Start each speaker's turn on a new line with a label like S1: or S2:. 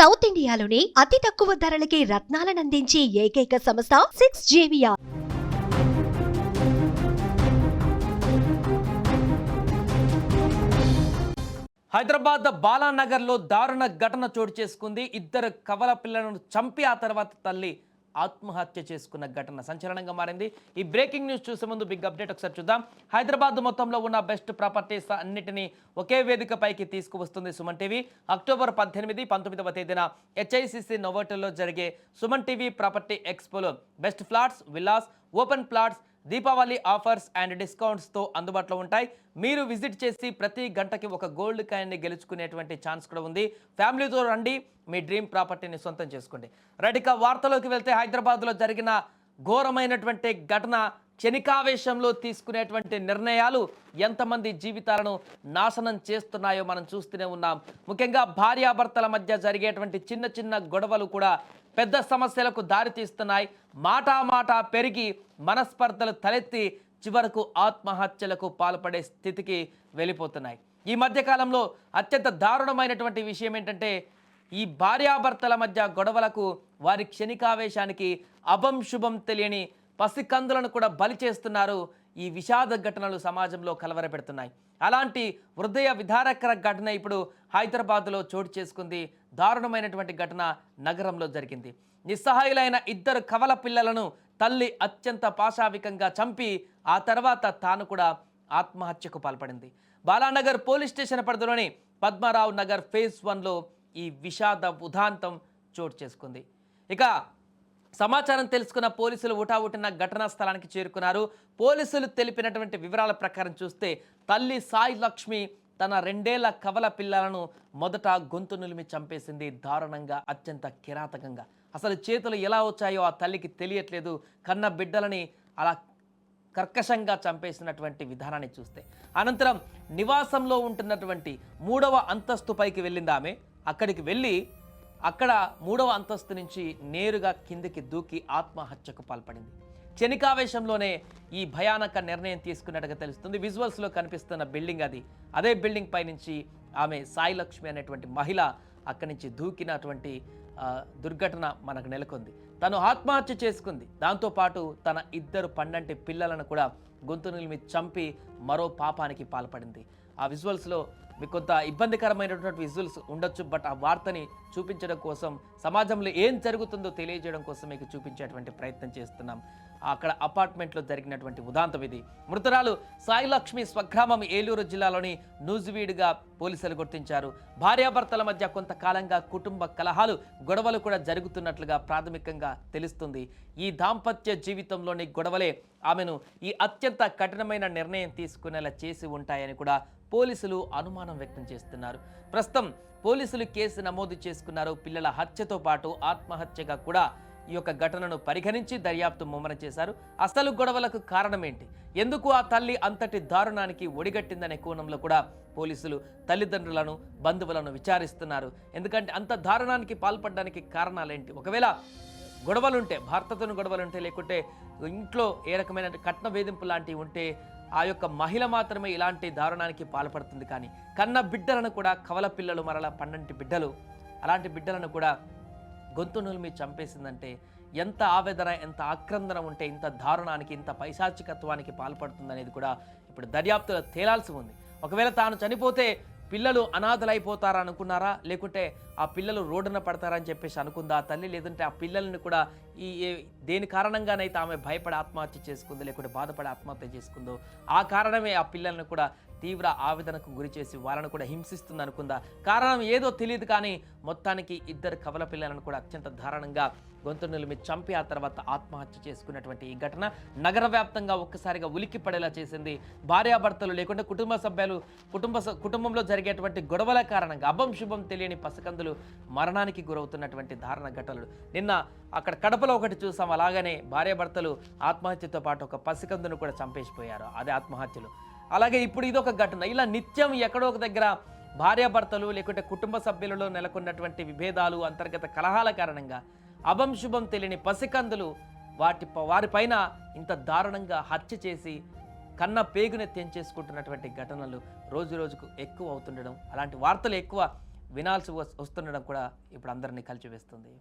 S1: South ఇండియాలోని అతి తక్కువ ధరలకి రత్నాలనందించే ఏకైక సంస్థ 6JVR.
S2: హైదరాబాద్ బాలానగర్లో దారుణ ఘటన చోటు చేసుకుంది. ఇద్దరు కవల పిల్లలను చంపి ఆ తర్వాత తల్లి ఆత్మహత్య చేసుకున్న ఘటన సంచలనంగా మారింది. ఈ బ్రేకింగ్ న్యూస్ చూసే ముందు బిగ్ అప్డేట్ ఒకసారి చూద్దాం. హైదరాబాద్ మొత్తంలో ఉన్న బెస్ట్ ప్రాపర్టీస్ అన్నిటినీ ఒకే వేదికపైకి తీసుకువస్తుంది సుమన్ టీవీ. అక్టోబర్ 18, 19వ తేదీన HICC నోవోటల్లో జరిగే సుమన్ టీవీ ప్రాపర్టీ ఎక్స్పోలో best flats, villas, open plots Deepavali offers and డిస్కౌంట్స్తో అందుబాటులో ఉంటాయి. మీరు విజిట్ చేసి ప్రతి గంటకి ఒక గోల్డ్ కాయిన్ని గెలుచుకునేటువంటి ఛాన్స్ కూడా ఉంది. ఫ్యామిలీతో రండి, మీ డ్రీమ్ ప్రాపర్టీని సొంతం చేసుకోండి. రైట్, ఇక వార్తలోకి వెళ్తే హైదరాబాద్లో జరిగిన ఘోరమైనటువంటి ఘటన, క్షణికావేశంలో తీసుకునేటువంటి నిర్ణయాలు ఎంతమంది జీవితాలను నాశనం చేస్తున్నాయో మనం చూస్తూనే ఉన్నాం. ముఖ్యంగా భార్యాభర్తల మధ్య జరిగేటువంటి చిన్న చిన్న గొడవలు కూడా పెద్ద సమస్యలకు దారితీస్తున్నాయి. మాట పెరిగి మనస్పర్ధలు తలెత్తి చివరకు ఆత్మహత్యలకు పాల్పడే స్థితికి వెళ్ళిపోతున్నాయి. ఈ మధ్యకాలంలో అత్యంత దారుణమైనటువంటి విషయం ఏంటంటే, ఈ భార్యాభర్తల మధ్య గొడవలకు, వారి క్షణికావేశానికి అభం శుభం తెలియని పసికందులను కూడా బలి చేస్తున్నారు. ఈ విషాద ఘటనలు సమాజంలో కలవరపెడుతున్నాయి. అలాంటి హృదయ విదారకర ఘటన ఇప్పుడు హైదరాబాద్లో చోటు చేసుకుంది. దారుణమైనటువంటి ఘటన నగరంలో జరిగింది. నిస్సహాయులైన ఇద్దరు కవల పిల్లలను తల్లి అత్యంత పాశావికంగా చంపి ఆ తర్వాత తాను కూడా ఆత్మహత్యకు పాల్పడింది. బాలానగర్ పోలీస్ స్టేషన్ పరిధిలోని పద్మారావు నగర్ ఫేజ్ 1లో ఈ విషాద ఉదాంతం చోటు చేసుకుంది. ఇక సమాచారం తెలుసుకున్న పోలీసులు ఊటావుటిన ఘటనా స్థలానికి చేరుకున్నారు. పోలీసులు తెలిపినటువంటి వివరాల ప్రకారం చూస్తే, తల్లి సాయి లక్ష్మి తన 2 ఏళ్ల కవల పిల్లలను మొదట గొంతు నులిమి చంపేసింది. దారుణంగా, అత్యంత కిరాతకంగా. అసలు చేతులు ఎలా వచ్చాయో ఆ తల్లికి తెలియట్లేదు. కన్న బిడ్డలని అలా కర్కశంగా చంపేసినటువంటి విధానాన్ని చూస్తే, అనంతరం నివాసంలో ఉంటున్నటువంటి 3వ అంతస్తు పైకి వెళ్ళింది ఆమె. అక్కడికి వెళ్ళి అక్కడ 3వ అంతస్తు నుంచి నేరుగా కిందికి దూకి ఆత్మహత్యకు పాల్పడింది. క్షణికావేశంలోనే ఈ భయానక నిర్ణయం తీసుకున్నట్టుగా తెలుస్తుంది. విజువల్స్లో కనిపిస్తున్న బిల్డింగ్ అది. అదే బిల్డింగ్ పై నుంచి ఆమె సాయి లక్ష్మి అనేటువంటి మహిళ అక్కడి నుంచి దూకినటువంటి దుర్ఘటన మనకు నెలకొంది. తను ఆత్మహత్య చేసుకుంది. దాంతోపాటు తన 2 పండంటి పిల్లలను కూడా గొంతు నిలిమి చంపి మరో పాపానికి పాల్పడింది. ఆ విజువల్స్లో మీకు కొంత ఇబ్బందికరమైనటువంటి విజువల్స్ ఉండొచ్చు, బట్ ఆ వార్తని చూపించడం కోసం, సమాజంలో ఏం జరుగుతుందో తెలియజేయడం కోసం మీకు చూపించేటువంటి ప్రయత్నం చేస్తున్నాం. అక్కడ అపార్ట్మెంట్లో జరిగినటువంటి ఉదాంతం ఇది. మృతురాలు సాయి లక్ష్మి స్వగ్రామం ఏలూరు జిల్లాలోని నూజివీడుగా పోలీసులు గుర్తించారు. భార్యాభర్తల మధ్య కొంతకాలంగా కుటుంబ కలహాలు, గొడవలు కూడా జరుగుతున్నట్లుగా ప్రాథమికంగా తెలుస్తుంది. ఈ దాంపత్య జీవితంలోని గొడవలే ఆమెను ఈ అత్యంత కఠినమైన నిర్ణయం తీసుకునేలా చేసి ఉంటాయని కూడా పోలీసులు అనుమానం వ్యక్తం చేస్తున్నారు. ప్రస్తుతం పోలీసులు కేసు నమోదు చేసుకున్నారు. పిల్లల హత్యతో పాటు ఆత్మహత్యగా కూడా ఈ యొక్క ఘటనను పరిగణించి దర్యాప్తు ముమ్మరం చేశారు. అసలు గొడవలకు కారణం ఏంటి, ఎందుకు ఆ తల్లి అంతటి దారుణానికి ఒడిగట్టిందనే కోణంలో కూడా పోలీసులు తల్లిదండ్రులను, బంధువులను విచారిస్తున్నారు. ఎందుకంటే అంత దారుణానికి పాల్పడడానికి కారణాలేంటి, ఒకవేళ గొడవలుంటే, భర్తతో గొడవలుంటే, లేకుంటే ఇంట్లో ఏ రకమైన కట్న వేధింపు లాంటివి ఉంటే ఆ యొక్క మహిళ మాత్రమే ఇలాంటి దారుణానికి పాల్పడుతుంది. కానీ కన్న బిడ్డలను కూడా, కవల పిల్లలు, మరలా 12 బిడ్డలు, అలాంటి బిడ్డలను కూడా గొంతు నులిమి చంపేసిందంటే ఎంత ఆవేదన, ఎంత ఆక్రందన ఉంటే ఇంత దారుణానికి, ఇంత పైశాచికత్వానికి పాల్పడుతుందనేది కూడా ఇప్పుడు దర్యాప్తులో తేలాల్సి ఉంది. ఒకవేళ తాను చనిపోతే పిల్లలు అనాథలైపోతారా అనుకున్నారా, లేకుంటే ఆ పిల్లలు రోడ్డున పడతారని చెప్పేసి అనుకుందా ఆ తల్లి, లేదంటే ఆ పిల్లల్ని కూడా దేని కారణంగానైతే ఆమె భయపడి ఆత్మహత్య చేసుకుందో, లేకుంటే బాధపడి ఆత్మహత్య చేసుకుందో, ఆ కారణమే ఆ పిల్లల్ని కూడా తీవ్ర ఆవేదనకు గురి చేసి వాళ్ళను కూడా హింసిస్తుంది అనుకుందా, కారణం ఏదో తెలియదు. కానీ మొత్తానికి 2 కవల పిల్లలను కూడా అత్యంత దారుణంగా గొంతు నిలిమి చంపి ఆ తర్వాత ఆత్మహత్య చేసుకున్నటువంటి ఈ ఘటన నగర వ్యాప్తంగా ఒక్కసారిగా ఉలిక్కి పడేలా చేసింది. భార్యాభర్తలు, లేకుంటే కుటుంబ సభ్యులు, కుటుంబంలో జరిగేటువంటి గొడవల కారణంగా అభం శుభం తెలియని పసికందులు మరణానికి గురవుతున్నటువంటి దారుణ ఘటనలు. నిన్న అక్కడ కడపలో ఒకటి చూసాం. అలాగనే భార్యాభర్తలు ఆత్మహత్యతో పాటు ఒక పసికందును కూడా చంపేసిపోయారు. అదే ఆత్మహత్యలు. అలాగే ఇప్పుడు ఇదొక ఘటన. ఇలా నిత్యం ఎక్కడో ఒక దగ్గర భార్యాభర్తలు, లేకుంటే కుటుంబ సభ్యులలో నెలకొన్నటువంటి విభేదాలు, అంతర్గత కలహాల కారణంగా అభం శుభం తెలియని పసికందులు వారిపైన ఇంత దారుణంగా హత్య చేసి కన్న పేగుని తెంచేసుకుంటున్నటువంటి ఘటనలు రోజు రోజుకు ఎక్కువ అవుతుండడం, అలాంటి వార్తలు ఎక్కువ వినాల్సి వస్తుండడం కూడా ఇప్పుడు అందరినీ కలిచివేస్తుంది.